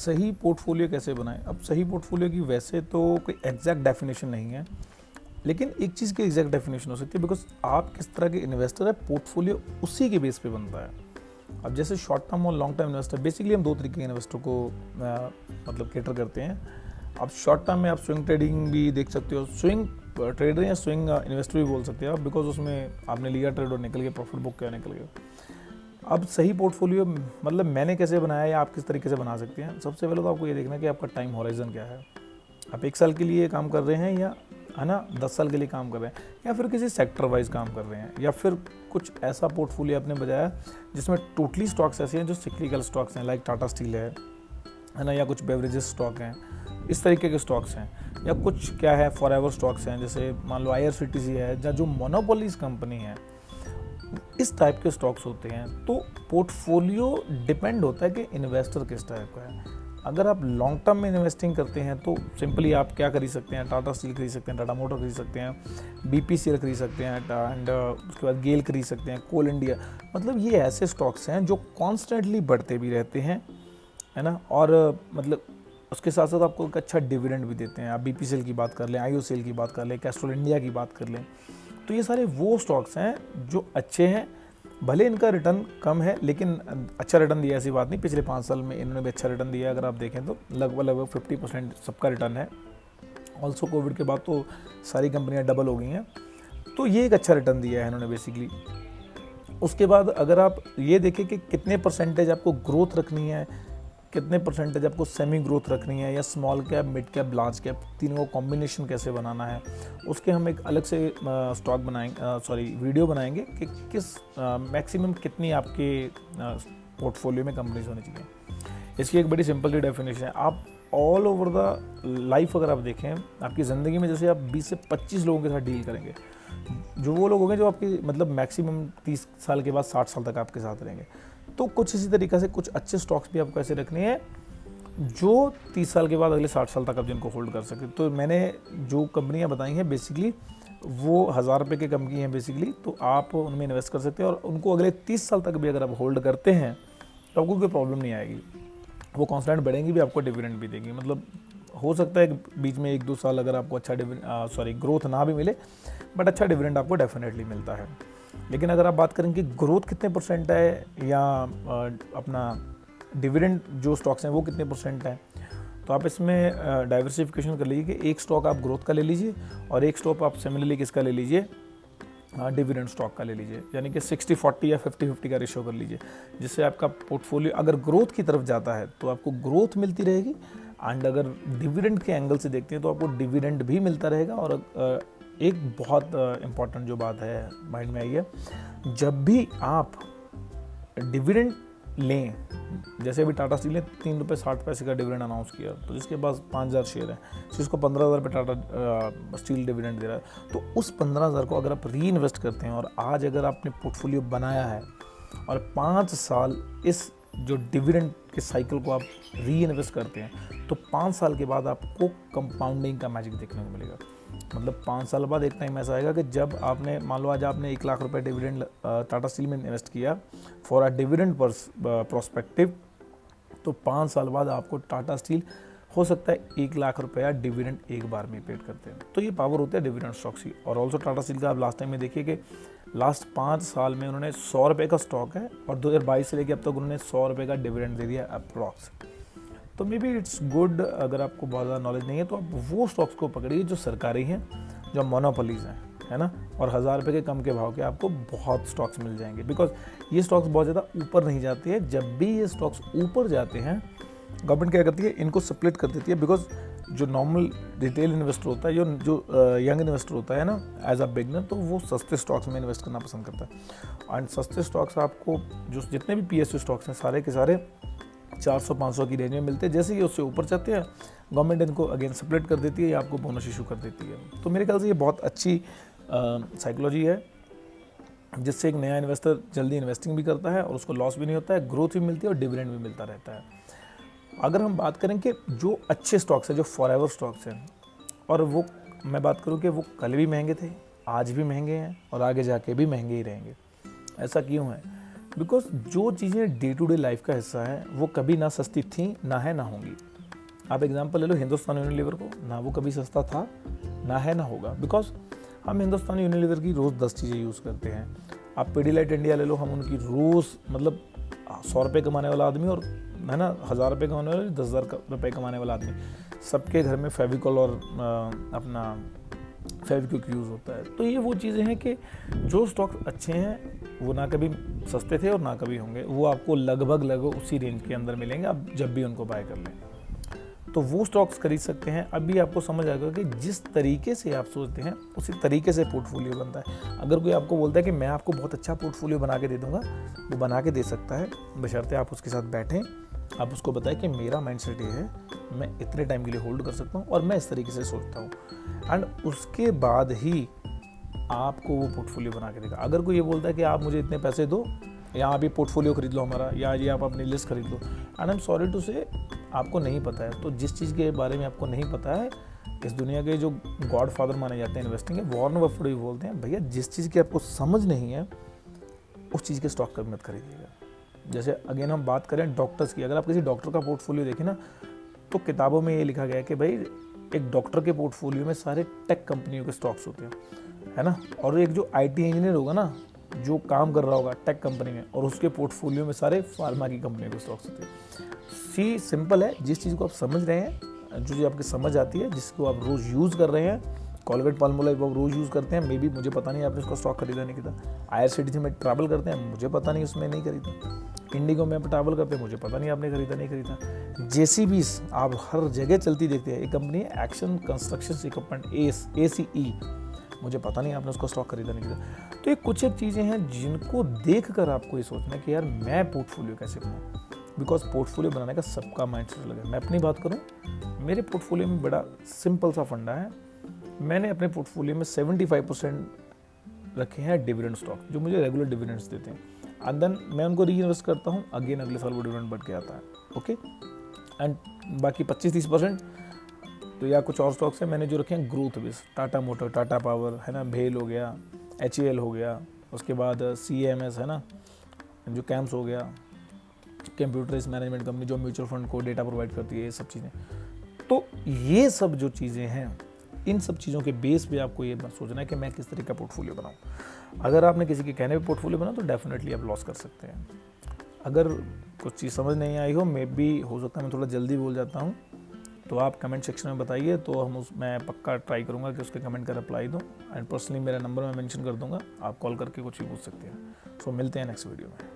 सही पोर्टफोलियो कैसे बनाएं? अब सही पोर्टफोलियो की वैसे तो कोई एग्जैक्ट डेफिनेशन नहीं है, लेकिन एक चीज़ की एग्जैक्ट डेफिनेशन हो सकती है, बिकॉज आप किस तरह के इन्वेस्टर है, पोर्टफोलियो उसी के बेस पे बनता है। अब जैसे शॉर्ट टर्म और लॉन्ग टर्म इन्वेस्टर, बेसिकली हम दो तरीके के इन्वेस्टर को मतलब कैटर करते हैं। अब शॉर्ट टर्म में आप स्विंग ट्रेडिंग भी देख सकते हो, स्विंग ट्रेडर या स्विंग इन्वेस्टर भी बोल सकते हो आप, बिकॉज उसमें आपने लिया ट्रेड और निकल गया, प्रॉफिट बुक किया, निकल गया। अब सही पोर्टफोलियो मतलब मैंने कैसे बनाया या आप किस तरीके से बना सकते हैं? सबसे पहले तो आपको ये देखना है कि आपका टाइम होराइजन क्या है। आप 1 साल के लिए काम कर रहे हैं या है ना 10 साल के लिए काम कर रहे हैं, या फिर किसी सेक्टर वाइज काम कर रहे हैं, या फिर कुछ ऐसा पोर्टफोलियो आपने बनाया जिसमें टोटली स्टॉक्स ऐसे हैं जो सिक्लिकल स्टॉक्स हैं, लाइक टाटा स्टील है ना, या कुछ बेवरेजेस स्टॉक हैं, इस तरीके के स्टॉक्स हैं, या कुछ क्या है फॉरएवर स्टॉक्स हैं, जैसे मान लो IRCTC है, या जो मोनोपोलीज कंपनी है, इस टाइप के स्टॉक्स होते हैं। तो पोर्टफोलियो डिपेंड होता है कि इन्वेस्टर किस टाइप का है। अगर आप लॉन्ग टर्म में इन्वेस्टिंग करते हैं तो सिंपली आप क्या खरीद सकते हैं, टाटा स्टील खरीद सकते हैं, टाटा मोटर खरीद सकते हैं, BPCL खरीद सकते हैं, एंड उसके बाद गेल खरीद सकते हैं, कोल इंडिया। मतलब ये ऐसे स्टॉक्स हैं जो कॉन्स्टेंटली बढ़ते भी रहते हैं, है ना, और मतलब उसके साथ साथ आपको एक अच्छा डिविडेंड भी देते हैं। आप BPCL की बात कर लें, IOCL की बात कर लें, कैस्ट्रोल इंडिया की बात कर लें, तो ये सारे वो स्टॉक्स हैं जो अच्छे हैं। भले इनका रिटर्न कम है, लेकिन अच्छा रिटर्न दिया ऐसी बात नहीं। पिछले 5 साल में इन्होंने भी अच्छा रिटर्न दिया है। अगर आप देखें तो लगभग 50% सबका रिटर्न है। ऑल्सो कोविड के बाद तो सारी कंपनियां डबल हो गई हैं, तो ये एक अच्छा रिटर्न दिया है इन्होंने बेसिकली। उसके बाद अगर आप ये देखें कि कितने परसेंटेज आपको ग्रोथ रखनी है, कितने परसेंटेज आपको सेमी ग्रोथ रखनी है, या small cap, mid cap, large cap, तीनों को कॉम्बिनेशन कैसे बनाना है, उसके हम एक अलग से स्टॉक बनाएंगे, वीडियो बनाएंगे कि किस मैक्सिमम कितनी आपके पोर्टफोलियो में कंपनीज होनी चाहिए। इसकी एक बड़ी सिंपल सी डेफिनेशन है। आप ऑल ओवर द लाइफ अगर आप देखें आपकी ज़िंदगी में, जैसे आप 20 से 25 लोगों के साथ डील करेंगे, जो वो लोग होंगे जो आपकी मतलब मैक्सिमम 30 साल के बाद 60 साल तक आपके साथ रहेंगे। तो कुछ इसी तरीके से कुछ अच्छे स्टॉक्स भी आपको ऐसे रखने हैं जो 30 साल के बाद अगले 60 साल तक आप जिनको होल्ड कर सके। तो मैंने जो कंपनियां बताई हैं बेसिकली वो 1000 रुपये की कंपनी है बेसिकली, तो आप उनमें इन्वेस्ट कर सकते हैं, और उनको अगले 30 साल तक भी अगर आप होल्ड करते हैं तो आपको कोई प्रॉब्लम नहीं आएगी। वो कॉन्स्टेंट बढ़ेंगी भी, आपको डिविडेंड भी देगी। मतलब हो सकता है बीच में 1-2 साल अगर आपको अच्छा ग्रोथ ना भी मिले, बट अच्छा डिविडेंड आपको डेफिनेटली मिलता है। लेकिन अगर आप बात करें कि ग्रोथ कितने परसेंट है, या अपना डिविडेंड जो स्टॉक्स हैं वो कितने परसेंट है, तो आप इसमें डाइवर्सिफिकेशन कर लीजिए कि एक स्टॉक आप ग्रोथ का ले लीजिए और एक स्टॉक आप सिमिलरली किसका ले लीजिए, डिविडेंड स्टॉक का ले लीजिए। यानी कि 60-40 या 50-50 का रेशियो कर लीजिए, जिससे आपका पोर्टफोलियो अगर ग्रोथ की तरफ जाता है तो आपको ग्रोथ मिलती रहेगी, एंड अगर डिविडेंड के एंगल से देखते हैं तो आपको डिविडेंड भी मिलता रहेगा। और एक बहुत इम्पॉर्टेंट जो बात है माइंड में आई है, जब भी आप डिविडेंड लें, जैसे अभी टाटा स्टील ने 3 रुपये 60 पैसे का डिविडेंड अनाउंस किया, तो जिसके पास 5000 शेयर है, जिसको 15,000 रुपये टाटा स्टील डिविडेंड दे रहा है, तो उस 15,000 को अगर आप री इन्वेस्ट करते हैं, और आज अगर आपने पोर्टफोलियो बनाया है और 5 साल इस जो डिविडेंड के साइकिल को आप री इन्वेस्ट करते हैं, तो 5 साल के बाद आपको कंपाउंडिंग का मैजिक देखने को मिलेगा। मतलब 5 साल बाद एक टाइम ऐसा आएगा कि जब आपने मान लो आज आपने 1 लाख रुपए डिविडेंड टाटा स्टील में इन्वेस्ट किया फॉर अ डिविडेंड प्रोस्पेक्टिव, तो 5 साल बाद आपको टाटा स्टील हो सकता है 1 लाख रुपया डिविडेंड एक बार में पेड करते हैं। तो ये पावर होता है डिविडेंड स्टॉक्स की। और ऑल्सो टाटा स्टील का आप लास्ट टाइम में देखिए कि लास्ट 5 साल में उन्होंने 100 रुपये का स्टॉक है, और 2022 से लेकर अब तक उन्होंने 100 रुपये का डिविडेंड दे दिया अप्रॉक्स। तो मे बी इट्स गुड, अगर आपको बहुत ज़्यादा नॉलेज नहीं है तो आप वो स्टॉक्स को पकड़िए जो सरकारी हैं, जो मोनोपोलीज हैं, है ना, और 1000 रुपये के कम के भाव के आपको बहुत स्टॉक्स मिल जाएंगे। बिकॉज ये स्टॉक्स बहुत ज़्यादा ऊपर नहीं जाते हैं। जब भी ये स्टॉक्स ऊपर जाते हैं, गवर्नमेंट क्या करती है, इनको स्प्लिट कर देती है। बिकॉज जो नॉर्मल रिटेल इन्वेस्टर होता है, जो यंग इन्वेस्टर होता है ना एज अ बिगनर, तो वो सस्ते स्टॉक्स में इन्वेस्ट करना पसंद करता है। एंड सस्ते स्टॉक्स आपको जो जितने भी PSU स्टॉक्स हैं सारे के सारे 400-500 की रेंज में मिलते हैं। जैसे ही उससे ऊपर जाते हैं, गवर्नमेंट इनको अगेन स्प्लिट कर देती है या आपको बोनस इशू कर देती है। तो मेरे ख्याल से ये बहुत अच्छी साइकोलॉजी है, जिससे एक नया इन्वेस्टर जल्दी इन्वेस्टिंग भी करता है और उसको लॉस भी नहीं होता है, ग्रोथ भी मिलती है और डिविडेंड भी मिलता रहता है। अगर हम बात करें कि जो अच्छे स्टॉक्स हैं, जो फॉरएवर स्टॉक्स हैं, और वो मैं बात करूं कि वो कल भी महंगे थे, आज भी महंगे हैं और आगे जाके भी महंगे ही रहेंगे। ऐसा क्यों है? बिकॉज जो चीज़ें डे टू डे लाइफ का हिस्सा है वो कभी ना सस्ती थी, ना है, ना होंगी। आप एग्जांपल ले लो हिंदुस्तान यूनिलीवर को, ना वो कभी सस्ता था, ना है, ना होगा। बिकॉज हम हिंदुस्तान यूनिलीवर की रोज़ 10 चीज़ें यूज़ करते हैं। आप पीडीलाइट इंडिया ले लो, हम उनकी रोज़ मतलब 100 रुपये कमाने वाला आदमी और है ना 1000 रुपये कमाने वाला, 10,000 रुपये कमाने वाला आदमी, सबके घर में फेविकॉल और अपना फेविक्विक यूज़ होता है। तो ये वो चीज़ें हैं कि जो स्टॉक अच्छे हैं वो ना कभी सस्ते थे और ना कभी होंगे, वो आपको लगभग उसी रेंज के अंदर मिलेंगे आप जब भी उनको बाय कर लें। तो वो स्टॉक्स खरीद सकते हैं। अभी आपको समझ आएगा कि जिस तरीके से आप सोचते हैं उसी तरीके से पोर्टफोलियो बनता है। अगर कोई आपको बोलता है कि मैं आपको बहुत अच्छा पोर्टफोलियो बना के दे दूंगा, वो बना के दे सकता है, बशर्ते आप उसके साथ बैठें, आप उसको बताएं कि मेरा माइंडसेट ये है, मैं इतने टाइम के लिए होल्ड कर सकता हूँ और मैं इस तरीके से सोचता हूँ, एंड उसके बाद ही आपको वो पोर्टफोलियो बना के देगा। अगर कोई ये बोलता है कि आप मुझे इतने पैसे दो या आप ये पोर्टफोलियो खरीद लो हमारा, या ये आप अपनी लिस्ट खरीद लो, and I am sorry to say आपको नहीं पता है। तो जिस चीज़ के बारे में आपको नहीं पता है, इस दुनिया के जो गॉड फादर माने जाते हैं इन्वेस्टिंग के, वॉरेन बफेट भी बोलते हैं भैया जिस चीज़ की आपको समझ नहीं है उस चीज़ के स्टॉक कभी मत खरीदिएगा। जैसे अगेन हम बात करें डॉक्टर्स की, अगर आप किसी डॉक्टर का पोर्टफोलियो देखें ना, तो किताबों में ये लिखा गया है कि भाई एक डॉक्टर के पोर्टफोलियो में सारे टेक कंपनियों के स्टॉक्स होते हैं, है ना, और एक जो आईटी इंजीनियर होगा ना, जो काम कर रहा होगा टेक कंपनी में, और उसके पोर्टफोलियो में सारे फार्मा की कंपनियों के स्टॉक्स होते हैं। सी सिंपल है, जिस चीज़ को आप समझ रहे हैं, जो चीज़ आपकी समझ आती है, जिसको आप रोज़ यूज़ कर रहे हैं, कॉलगेट पाल्मोलाइव आप रोज़ यूज़ करते हैं, मे बी मुझे पता नहीं आपने उसका स्टॉक खरीदा नहीं खरीदा। IRCTC में ट्रैवल करते हैं, मुझे पता नहीं उसमें नहीं खरीदा। इंडिगो में आप ट्रैवल करते हैं, मुझे पता नहीं आपने खरीदा नहीं खरीदा। JCBs आप हर जगह चलती देखते हैं, एक कंपनी है एक्शन कंस्ट्रक्शन इक्विपमेंट ACE, मुझे पता नहीं आपने उसका स्टॉक खरीदा नहीं खरीदा। तो ये कुछ एक चीज़ें हैं जिनको देख कर आपको ये सोचना है कि यार मैं पोर्टफोलियो कैसे बनाऊँ, बिकॉज पोर्टफोलियो बनाने का सबका माइंड सेट अलग है। मैं अपनी बात करूँ, मेरे पोर्टफोलियो में बड़ा सिंपल सा फंडा है। मैंने अपने पोर्टफोलियो में 75% रखे हैं डिविडेंड स्टॉक, जो मुझे रेगुलर डिविडेंड्स देते हैं, एंड देन मैं उनको री इन्वेस्ट करता हूँ, अगेन अगले साल वो डिविडेंड बढ़ के आता है। ओके, एंड बाकी 25-30% तो या कुछ और स्टॉक्स हैं मैंने जो रखे हैं growth base, Tata motor, Tata power, है ना, भेल हो गया, HAL हो गया, उसके बाद CMS है ना, जो कैम्स हो गया, कंप्यूटराइज मैनेजमेंट कंपनी जो म्यूचुअल फंड को डेटा प्रोवाइड करती है, ये सब चीज़ें। तो ये सब जो चीज़ें हैं, इन सब चीज़ों के बेस पे आपको ये सोचना है कि मैं किस तरह का पोर्टफोलियो बनाऊं। अगर आपने किसी के कहने पे पोर्टफोलियो बना तो डेफिनेटली आप लॉस कर सकते हैं। अगर कुछ चीज़ समझ नहीं आई हो, मे बी हो सकता है मैं थोड़ा जल्दी बोल जाता हूँ, तो आप कमेंट सेक्शन में बताइए, तो मैं पक्का ट्राई करूँगा कि उसके कमेंट का रिप्लाई दूँ, एंड पर्सनली मेरा नंबर मैं मेंशन कर दूँगा, आप कॉल करके कुछ भी पूछ सकते हैं। सो मिलते हैं नेक्स्ट वीडियो में।